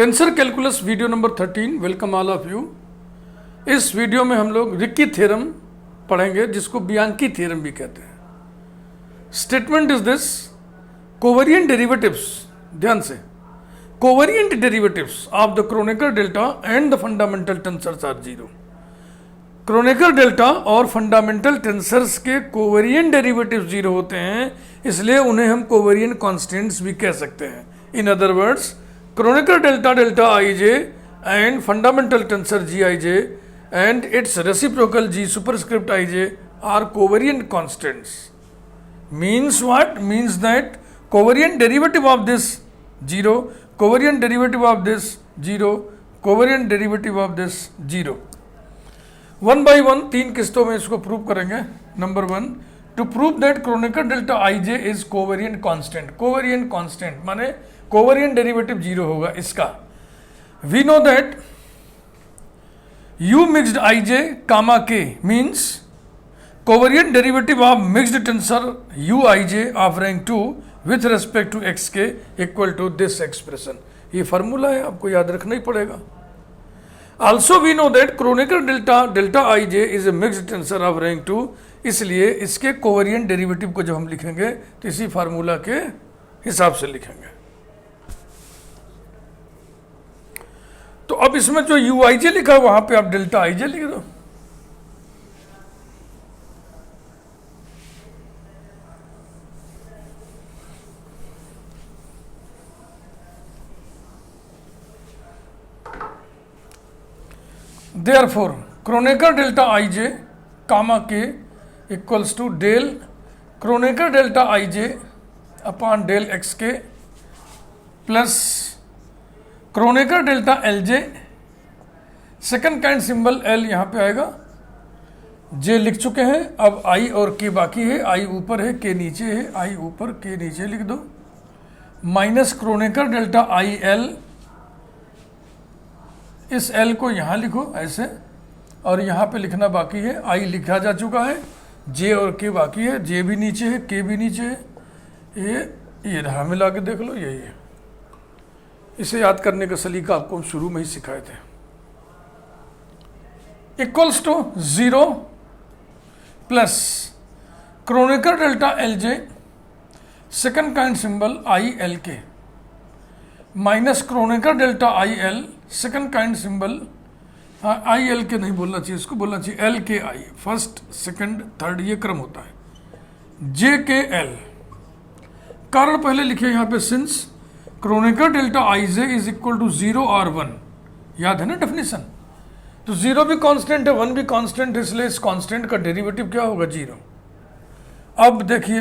Tensor calculus video number 13। Welcome all of you. इस video में हम लोग रिक्की थ्योरम पढ़ेंगे, जिसको बियांकी थ्योरम भी कहते हैं। Statement is this: covariant derivatives, ध्यान से, covariant derivatives of the Kronecker delta and the fundamental tensors are zero. Kronecker delta और फंडामेंटल टेंसर्स के कोवेरिएंट डेरिवेटिव जीरो होते हैं, इसलिए उन्हें हम कोवेरिएंट कांस्टेंट्स भी कह सकते हैं। In other words, Kronecker delta delta I J and fundamental tensor G I J and its reciprocal G superscript I J are covariant constants. Means what? Means that covariant derivative of this 0, covariant derivative of this 0, covariant derivative of this 0। One by one 3 किस्तों में इसको prove करेंगे। Number 1, to prove that Kronecker delta I J is covariant constant. Covariant constant माने covariant derivative 0 होगा इसका। We know that u mixed i J comma k means covariant derivative of mixed tensor uij of rank 2 with respect to xk equal to this expression। ये formula है, आपको याद रखना ही पड़ेगा। Also we know that Kronecker delta delta ij is a mixed tensor of rank 2, इसलिए इसके covariant derivative को जब हम लिखेंगे तो इसी फार्मूला के हिसाब से लिखेंगे। तो अब इसमें जो uij लिखा है वहां पे आप डेल्टा ij लिख दो। Therefore, Kronecker delta ij comma k equals to del Kronecker delta ij upon del xk plus Kronecker delta lj, second kind symbol l यहाँ पे आएगा, j लिख चुके हैं, अब i और k बाकी है। i ऊपर है, k नीचे है, i ऊपर k नीचे लिख दो, minus Kronecker delta i L, इस L को यहाँ लिखो ऐसे, और यहाँ पे लिखना बाकी है। I लिखा जा चुका है, J और K बाकी है, J भी नीचे है, K भी नीचे है। ये रहा, मिला के देख लो, यही है। इसे याद करने का सलीका आपको हम शुरू में ही सिखाए थे। Equals to 0 plus Kronecker delta l J, second kind symbol i l k, minus Kronecker delta i l, second kind symbol, i l k नहीं बोलना चाहिए, इसको बोलना चाहिए एल के आई, फर्स्ट सेकंड थर्ड ये क्रम होता है। जे के एल, कारण पहले लिखे यहाँ पे, since Kronecker delta I J is equal to 0 और 1, याद है ना डेफिनेशन। तो 0 भी कांस्टेंट है, 1 भी कांस्टेंट है, इसलिए इस कांस्टेंट का डेरिवेटिव क्या होगा? 0। अब देखिए,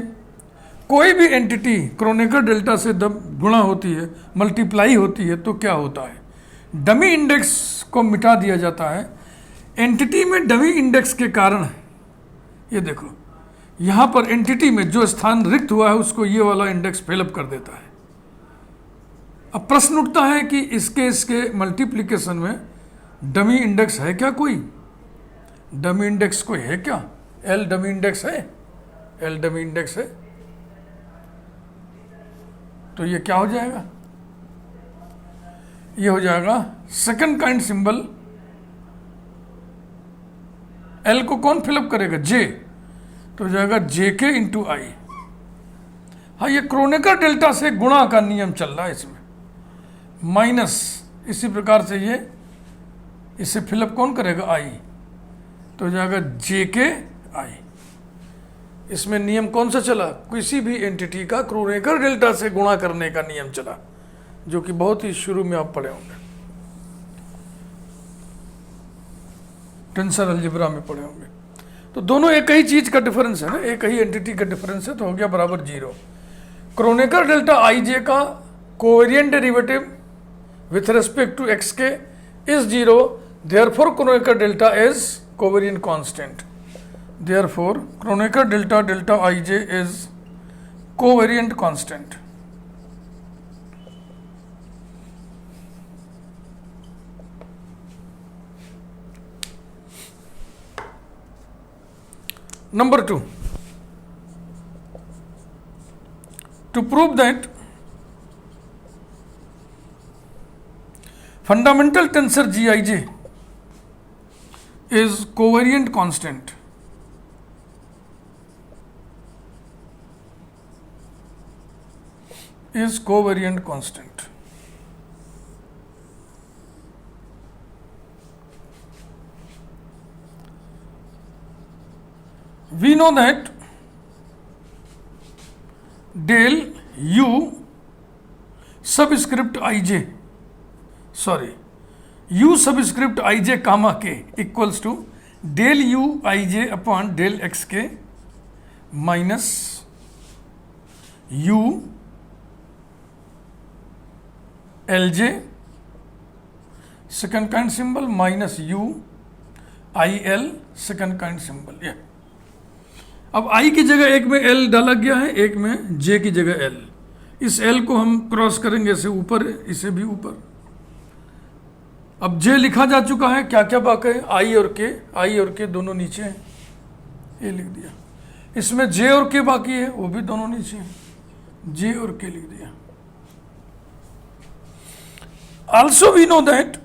कोई भी एंटिटी क्रोनेकर डेल्टा से गुणा होती है, मल्टीप्लाई होती है, तो क्या होता है? डमी इंडेक्स को मिटा दिया जाता है। एंटिटी में डमी इंडेक्स के कारण, ये देखो यहाँ पर एंटिटी में जो स्थान रिक्त हुआ है उसको ये वाला इंडेक्स फिलअप कर देता है। अब प्रश्न उठता है कि इसके मल्टीप्लिकेशन में डमी इंडेक्स है क्या? कोई डमी इंडेक्स कोई है क्या? एल डमी इंडेक्स है, एल डमी इंडेक्स है, तो ये क्या हो जाएगा? ये हो जाएगा सेकंड काइंड सिंबल। एल को कौन फिलअप करेगा? जे, तो हो जाएगा जे के इंटू आई। हाँ, ये क्रोनेकर डेल्टा से गुणा का नियम चल रहा है इसमें, माइनस इसी प्रकार से ये इसे फिलअप कौन करेगा? आई, तो हो जाएगा जे के आई। इसमें नियम कौन सा चला? किसी भी एंटिटी का क्रोनेकर डेल्टा से गुणा करने का नियम चला, जो कि बहुत ही शुरू में आप पढ़े होंगे, टेंसर अलजेब्रा में पढ़े होंगे। तो दोनों एक ही चीज का डिफरेंस है ना, एक ही एंटिटी का डिफरेंस है, तो हो गया बराबर 0। क्रोनेकर डेल्टा आई जे का covariant derivative with respect to x k is 0, therefore Kronecker delta is covariant constant. Therefore Kronecker delta delta I J is covariant constant. Number 2, to prove that fundamental tensor GIJ is covariant constant. Is covariant constant. We know that del u subscript ij, sorry u subscript ij comma k equals to del u ij upon del x के minus u L J second kind symbol minus u I L second kind symbol. ये अब i की जगह एक में l डाला गया है, एक में j की जगह l। इस l को हम क्रॉस करेंगे, इसे ऊपर इसे भी ऊपर। अब j लिखा जा चुका है, क्या क्या बाकी है, i और k दोनों नीचे हैं, ये लिख दिया। इसमें j और k बाकी है, वो भी दोनों नीचे हैं, j और k लिख दिया। Also we know that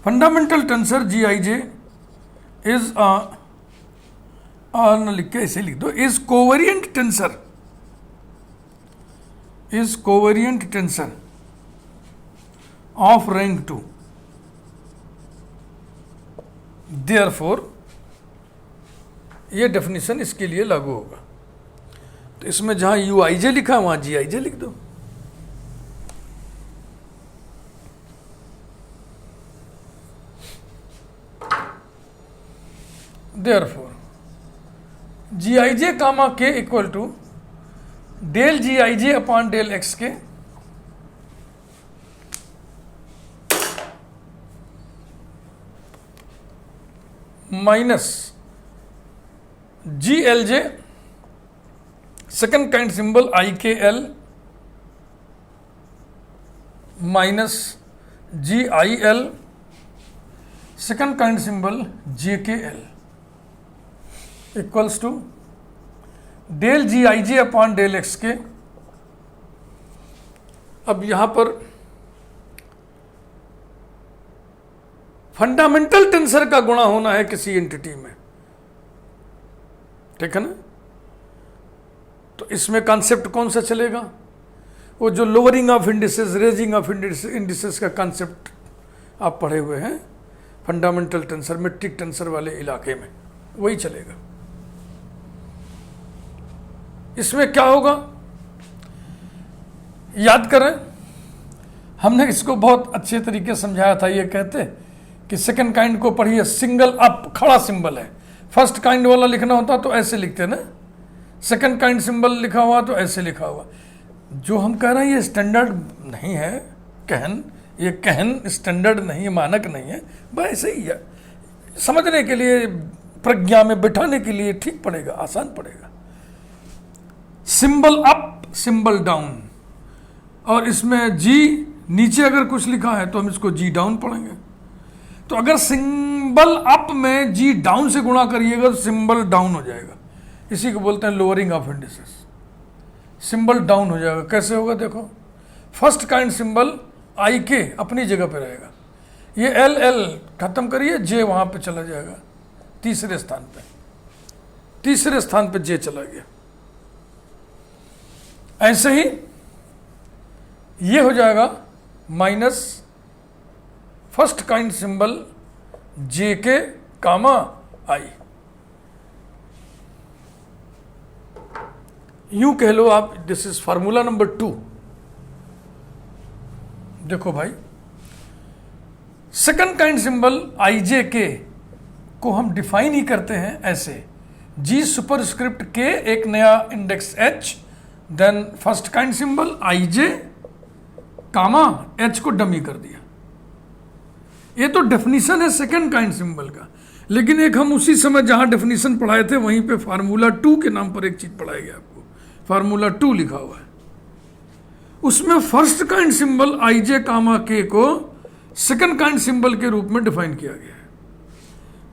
fundamental tensor GIJ is न लिख के ऐसे लिख दो, is covariant tensor of rank 2। Therefore ये डेफिनेशन इसके लिए लागू होगा। तो इसमें जहां UIJ लिखा वहां GIJ लिख दो। Therefore, GIJ comma k equal to del GIJ upon del x के minus GLJ second kind symbol IKL minus GIL second kind symbol JKL equals to del GIJ upon del x K. अब यहां पर fundamental tensor का गुणा होना है किसी entity में, ठीक है ना। तो इसमें कॉन्सेप्ट कौन सा चलेगा, वो जो lowering of indices raising of indices का कॉन्सेप्ट आप पढ़े हुए हैं फंडामेंटल टेंसर मेट्रिक टेंसर वाले इलाके में, वही चलेगा। इसमें क्या होगा याद करें, हमने इसको बहुत अच्छे तरीके से समझाया था। ये कहते कि सेकंड काइंड को पढ़िए, सिंगल अप खड़ा सिंबल है। फर्स्ट काइंड वाला लिखना होता तो ऐसे लिखते ना, सेकंड काइंड सिंबल लिखा हुआ तो ऐसे लिखा हुआ। जो हम कह रहे हैं ये स्टैंडर्ड नहीं है कहन, ये कहन स्टैंडर्ड नहीं है, मानक नहीं है, बस ऐसे ही है। समझने के लिए, प्रज्ञा में बिठाने के लिए ठीक पड़ेगा, आसान पड़ेगा। सिंबल अप सिंबल डाउन, और इसमें जी नीचे अगर कुछ लिखा है तो हम इसको जी डाउन पढ़ेंगे। तो अगर सिंबल अप में जी डाउन से गुणा करिएगा तो सिंबल डाउन हो जाएगा। इसी को बोलते हैं lowering of indices. Symbol down हो जाएगा। कैसे होगा देखो, फर्स्ट काइंड सिंबल आई के अपनी जगह पे रहेगा, ये एल एल खत्म करिए, जे वहां पे चला जाएगा तीसरे स्थान पे जे चला गया। ऐसे ही ये हो जाएगा माइनस फर्स्ट काइंड सिंबल जे के कामा आई। यूं कह लो आप, दिस इज फार्मूला नंबर 2। देखो भाई, सेकंड काइंड सिंबल आई जे के को हम डिफाइन ही करते हैं ऐसे, जी सुपरस्क्रिप्ट के एक नया index H, then first kind symbol I J comma H को डमी कर दिया। ये तो डेफिनेशन है सेकंड काइंड सिंबल का। लेकिन एक हम उसी समय जहां डेफिनेशन पढ़ाए थे वहीं पे फार्मूला 2 के नाम पर एक चीज पढ़ाई गया आपको, फार्मूला 2 लिखा हुआ है। उसमें first kind symbol I J comma के को सेकंड काइंड सिंबल के रूप में डिफाइन किया गया है।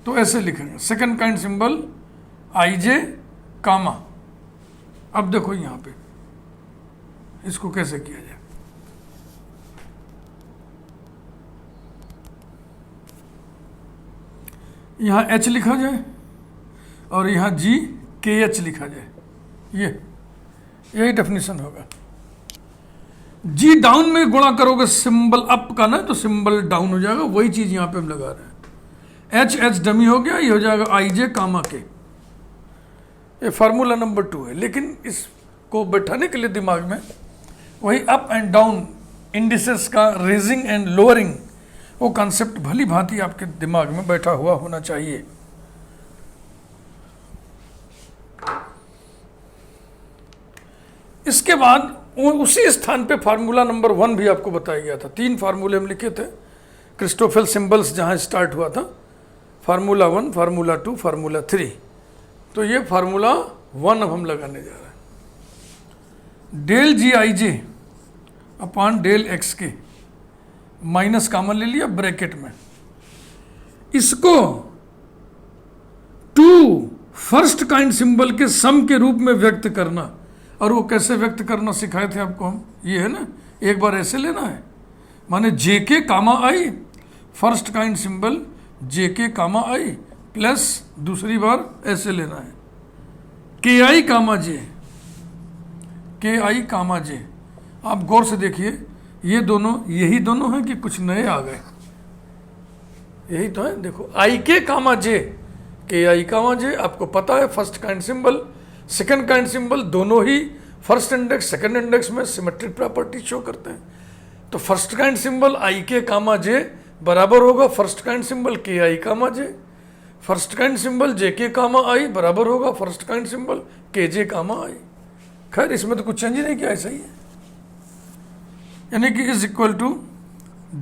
तो ऐसे लिखेंगे, सेकंड काइंड सिंबल आई जे कामा। अब देखो यहां पे इसको कैसे किया जाए। यहाँ h लिखा जाए और यहाँ g KH लिखा जाए, यही डेफिनेशन होगा। जी डाउन में गुणा करोगे सिंबल अप का ना, तो सिंबल डाउन हो जाएगा, वही चीज यहां पे हम लगा रहे हैं। एच डमी हो गया, ये हो जाएगा आई जे कामा के। ये फार्मूला नंबर 2 है, लेकिन इसको बैठाने के लिए दिमाग में वही अप एंड डाउन इंडिसेस का रेजिंग एंड लोअरिंग, वो कॉन्सेप्ट भली भांति आपके दिमाग में बैठा हुआ होना चाहिए। इसके बाद उसी स्थान पे फार्मूला नंबर 1 भी आपको बताया गया था। 3 फार्मूले हम लिखे थे, क्रिस्टोफेल सिंबल्स जहां स्टार्ट हुआ था, फार्मूला 1, फार्मूला 2, फार्मूला 3। तो ये फार्मूला 1 अब हम लगाने जा रहे हैं। Del G I J upon del x के, माइनस कॉमन ले लिया ब्रैकेट में, इसको 2 फर्स्ट काइंड सिंबल के सम के रूप में व्यक्त करना। और वो कैसे व्यक्त करना सिखाए थे आपको हम, ये है ना, एक बार ऐसे लेना है, माने जे के कामा आई, फर्स्ट काइंड सिंबल जे के कामा आई, प्लस दूसरी बार ऐसे लेना है के आई कामा जे, के आई कामा जे। आप गौर से देखिए, ये दोनों यही दोनों हैं कि कुछ नए आ गए? यही तो है, देखो आई के कामा जे, के आई कामा जे, आपको पता है first kind symbol second kind symbol दोनों ही फर्स्ट इंडेक्स सेकंड इंडेक्स में सिमेट्रिक प्रॉपर्टी शो करते हैं। तो फर्स्ट काइंड सिंबल आई के कामा जे बराबर होगा फर्स्ट काइंड सिंबल के आई कामा जे, फर्स्ट काइंड सिंबल जे के कामा आई बराबर होगा फर्स्ट काइंड सिंबल के जे कामा आई। खैर इसमें तो कुछ चेंज ही नहीं किया, ऐसा ही है। यानी कि is equal to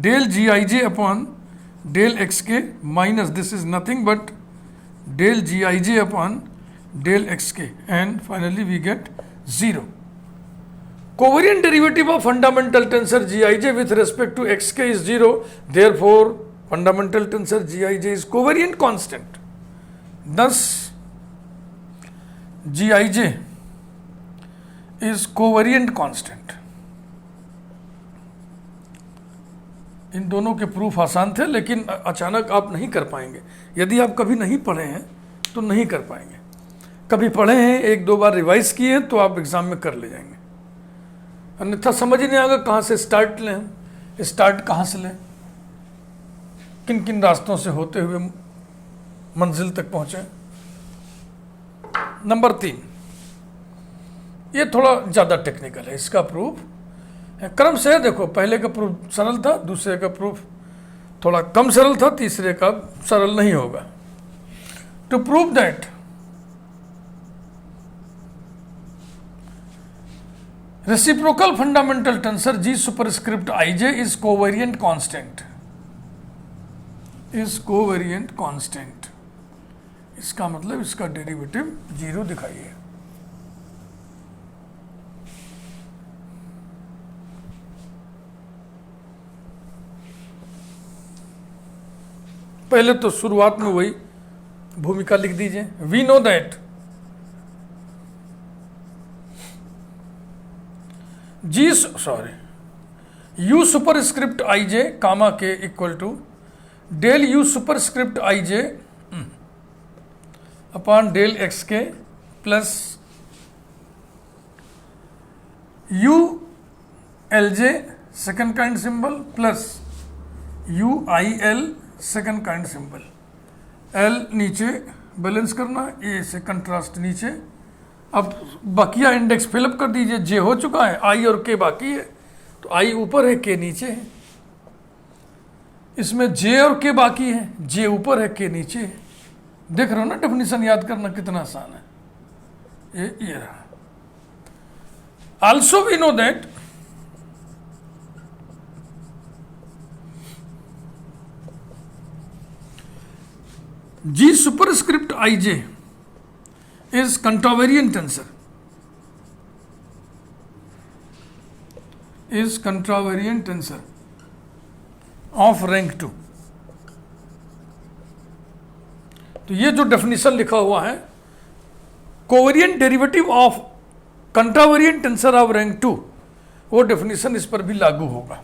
del G I J upon del x के minus this is nothing but del G I J upon del xk, and finally we get 0. Covariant derivative of fundamental tensor Gij with respect to xk is 0. Therefore, fundamental tensor Gij is covariant constant. Thus, Gij is covariant constant. इन दोनों के proof आसान थे, लेकिन अचानक आप नहीं कर पाएंगे। यदि आप कभी नहीं पढ़े हैं तो नहीं कर पाएंगे। कभी पढ़े हैं, 1-2 बार रिवाइज किए हैं तो आप एग्जाम में कर ले जाएंगे। अन्यथा समझ ही नहीं आएगा कहाँ से स्टार्ट लें, हम स्टार्ट कहाँ से लें, किन किन रास्तों से होते हुए मंजिल तक पहुँचे। नंबर 3, ये थोड़ा ज़्यादा टेक्निकल है, इसका प्रूफ क्रम से देखो, पहले का प्रूफ सरल था, दूसरे का प्रूफ थोड़ा कम सरल था, तीसरे का सरल नहीं होगा। To prove that reciprocal fundamental tensor G superscript ij is covariant constant, is covariant constant। इसका मतलब इसका डेरिवेटिव 0 दिखाइए। पहले तो शुरुआत में वही भूमिका लिख दीजिए। We know that u superscript I J comma K equal to del u superscript I J upon del x K plus u L J second kind symbol plus u I L second kind symbol. L नीचे balance करना, ए से contrast नीचे। अब बकिया index fill up कर दीजिए, जे हो चुका है, आई और के बाकी है, तो आई ऊपर है के नीचे है। इसमें जे और के बाकी है, जे ऊपर है के नीचे है। देख रहे हो ना, डेफिनेशन याद करना कितना आसान है। ये रहा। Also we know that G superscript I J is contravariant tensor, is contravariant tensor of rank 2। तो ये जो डेफिनेशन लिखा हुआ है, covariant derivative of contravariant tensor of rank 2 वो डेफिनेशन इस पर भी लागू होगा।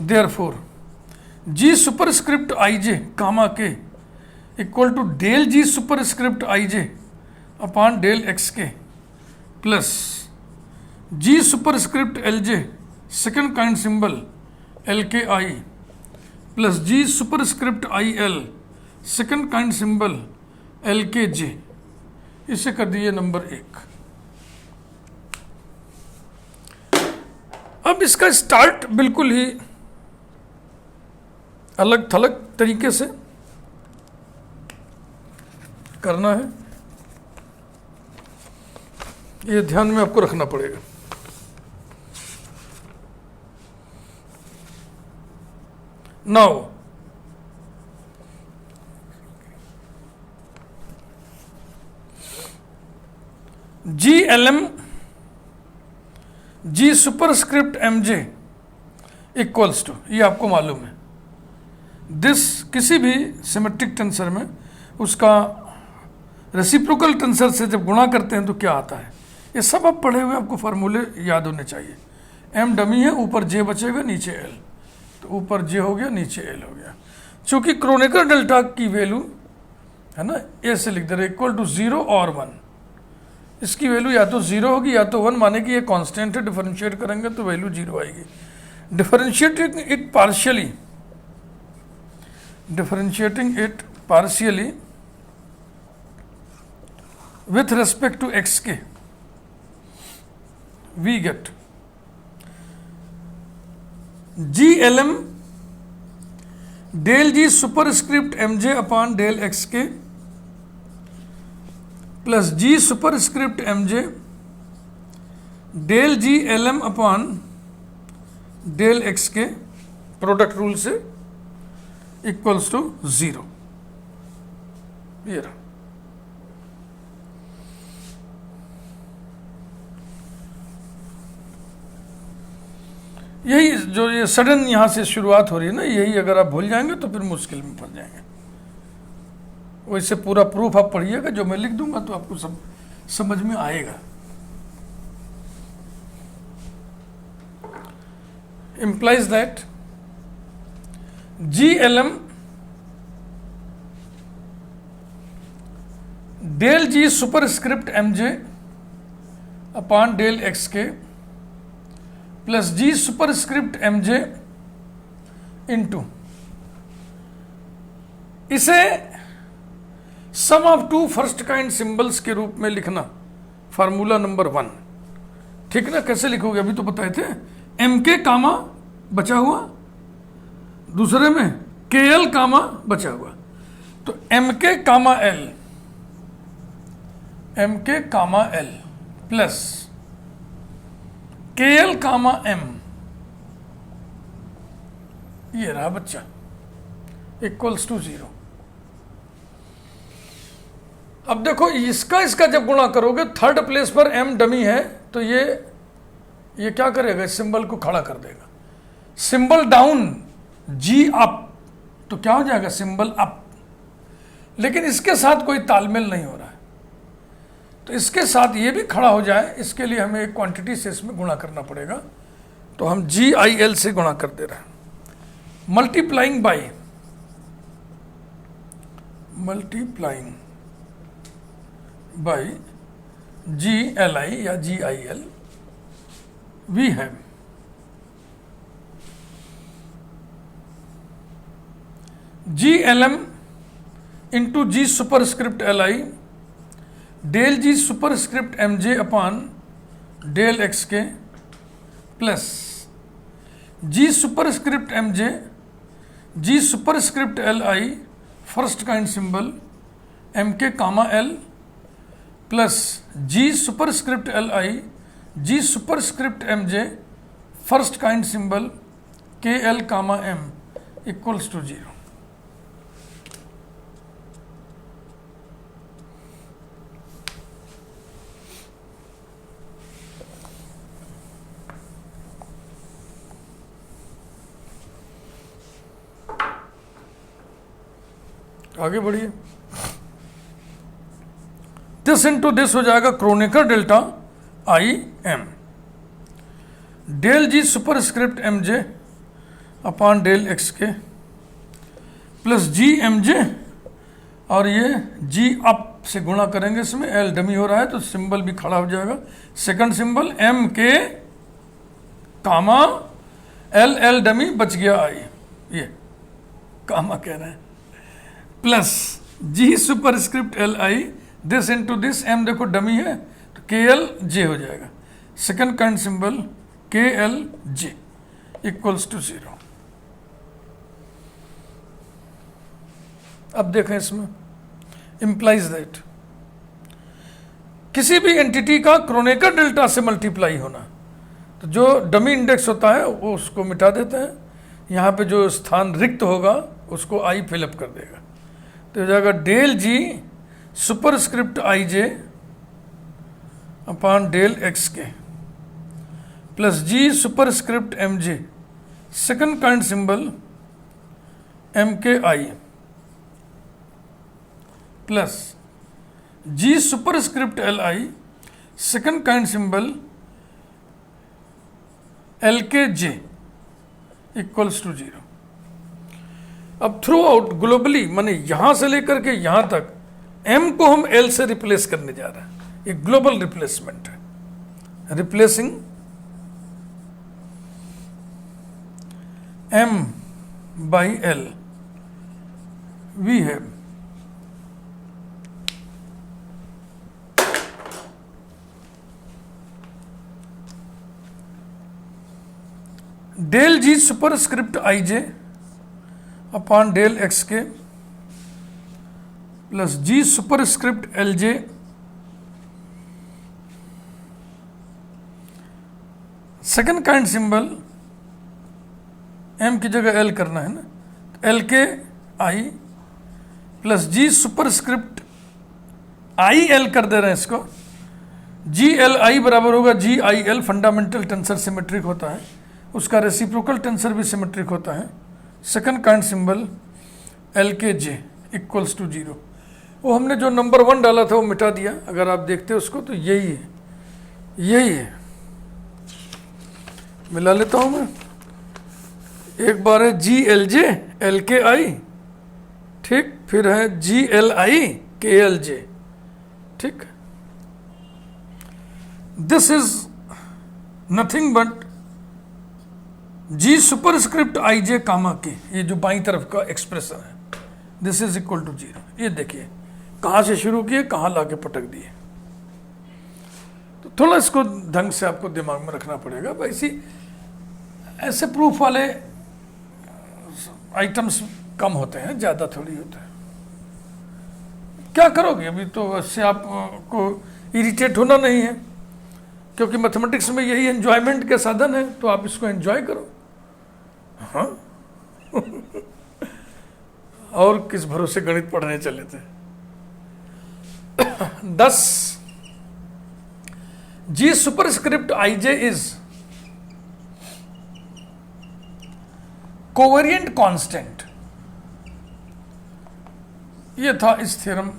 Therefore ji superscript I J comma K equal to del G superscript I J upon del x K plus G superscript L J second kind symbol L K I plus G superscript I L second kind symbol L K J, इसे कर दिए number 1। अब इसका start बिल्कुल ही अलग थलग तरीके से करना है, ये ध्यान में आपको रखना पड़ेगा। Now G L M G superscript M J equals to, ये आपको मालूम है, दिस किसी भी सिमेट्रिक टेंसर में उसका रेसिप्रोकल टेंसर से जब गुणा करते हैं तो क्या आता है, ये सब आप पढ़े हुए, आपको फार्मूले याद होने चाहिए। एम डमी है, ऊपर जे बचेगा, नीचे एल, तो ऊपर जे हो गया, नीचे एल हो गया। चूंकि क्रोनेकर डेल्टा की वैल्यू है ना, ए से लिख दे रहे इक्वल टू 0 और 1, इसकी वैल्यू या तो 0 होगी या तो 1, माने कि ये कांस्टेंट है, डिफरेंशिएट करेंगे तो वैल्यू 0 आएगी। Differentiating it partially with respect to xk, we get glm del g superscript mj upon del xk plus g superscript mj del g lm upon del xk product rule से equals to 0। ये रहा। यही जो ये sudden यहाँ से शुरुआत हो रही है ना, यही अगर आप भूल जाएंगे तो फिर मुश्किल में फंस जाएंगे। वैसे पूरा प्रूफ आप पढ़िएगा, जो मैं लिख दूंगा तो आपको सब समझ में आएगा। implies that GLM del G superscript MJ upon del XK plus G superscript M J into, इसे sum of two first kind symbols के रूप में लिखना, फार्मूला नंबर 1। ठीक ना, कैसे लिखोगे अभी तो बताए थे। एम के कामा बचा हुआ, दूसरे में के एल कामा बचा हुआ, तो M K comma L plus के एल कामा एम, ये रहा बच्चा, इक्वल्स टू 0। अब देखो इसका जब गुणा करोगे, थर्ड प्लेस पर एम डमी है तो ये क्या करेगा, इस सिंबल को खड़ा कर देगा। सिंबल डाउन जी अप, तो क्या हो जाएगा, सिंबल अप। लेकिन इसके साथ कोई तालमेल नहीं हो रहा है, तो इसके साथ ये भी खड़ा हो जाए, इसके लिए हमें एक क्वांटिटी से इसमें गुणा करना पड़ेगा। तो हम जी आई एल से गुणा कर दे रहे हैं, multiplying by G L I या G I L. We have G L M into G superscript L I del G superscript M J upon del x K plus G superscript M J G superscript L I first kind symbol M K comma L plus G superscript L I G superscript M J first kind symbol K L comma M equals to 0। आगे बढ़िए, this into this हो जाएगा Kronecker delta I M. Del G superscript M J upon del x K plus G M J, और ये जी up से गुणा करेंगे, इसमें एल डमी हो रहा है तो सिंबल भी खड़ा हो जाएगा। Second symbol M K comma L, L dummy बच गया आई, ये कामा कह रहे हैं, plus G superscript L I, this into this, M देखो डमी है तो के एल जे हो जाएगा। Second kind symbol K L J equals to 0। अब देखें इसमें इंप्लाइज दैट किसी भी एंटिटी का क्रोनेकर डेल्टा से मल्टीप्लाई होना, तो जो डमी इंडेक्स होता है वो उसको मिटा देते हैं, यहाँ पे जो स्थान रिक्त होगा उसको आई फिलअप कर देगा, तो हो जाएगा del G superscript I J upon del x K plus G superscript M J, second kind symbol M K I plus G superscript L I, second kind symbol L K J equals to 0। अब through out globally, माने यहां से लेकर के यहां तक M को हम एल से रिप्लेस करने जा रहे हैं, ये ग्लोबल रिप्लेसमेंट है, replacing M by L we have del G superscript I J upon del x K plus G superscript L J, second kind symbol M की जगह एल करना है ना, L K I plus G superscript I L कर दे रहे हैं इसको, जी एल आई बराबर होगा G I L, fundamental tensor symmetric होता है, उसका रेसिप्रोकल टेंसर भी सिमेट्रिक होता है। Second kind symbol L K J equals to 0। वो हमने जो नंबर 1 डाला था वो मिटा दिया, अगर आप देखते हैं उसको तो यही है, यही है, मिला लेता हूं मैं, एक बार है G L J L K आई, ठीक, फिर है जी एल आई के एल जे, ठीक, this is nothing but G superscript I J comma K, ये जो बाईं तरफ का एक्सप्रेशन है, दिस इज इक्वल टू 0। ये देखिए कहां से शुरू किए कहां लाके पटक दिए, तो थोड़ा इसको ढंग से आपको दिमाग में रखना पड़ेगा। वैसे ऐसे प्रूफ वाले आइटम्स कम होते हैं, ज़्यादा थोड़ी होते हैं। क्या करोगे अभी, तो इससे आपको इरिटेट होना नहीं है, क्योंकि मैथमेटिक्स में यही एंजॉयमेंट के साधन है, तो आप इसको एंजॉय करो। हाँ और किस भरोसे गणित पढ़ने चले थे। 10 G superscript I J is covariant constant. ये था इस थ्योरम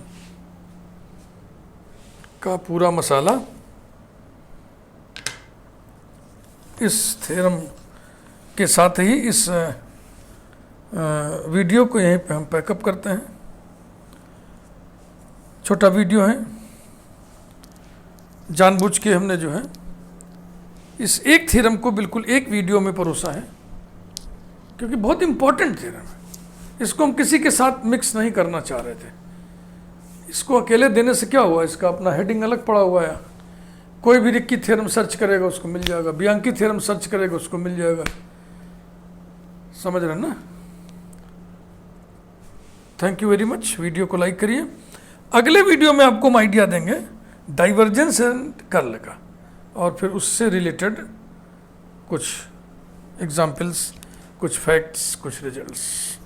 का पूरा मसाला। इस थ्योरम के साथ ही इस वीडियो को यहीं पे हम पैकअप करते हैं। छोटा वीडियो है, जानबूझ के हमने जो है इस एक थ्योरम को बिल्कुल एक वीडियो में परोसा है, क्योंकि बहुत इंपॉर्टेंट थ्योरम है। इसको हम किसी के साथ मिक्स नहीं करना चाह रहे थे। इसको अकेले देने से क्या हुआ, इसका अपना हेडिंग अलग पड़ा हुआ है। कोई भी रिक्की थ्योरम सर्च करेगा उसको मिल जाएगा, बियांकी थ्योरम सर्च करेगा उसको मिल जाएगा। समझ रहे हैं ना। Thank you very much. Video को लाइक करिए। अगले वीडियो में आपको हम आइडिया देंगे डाइवर्जेंस एंड कर्ल का, और फिर उससे रिलेटेड कुछ एग्जाम्पल्स, कुछ फैक्ट्स, कुछ रिजल्ट्स।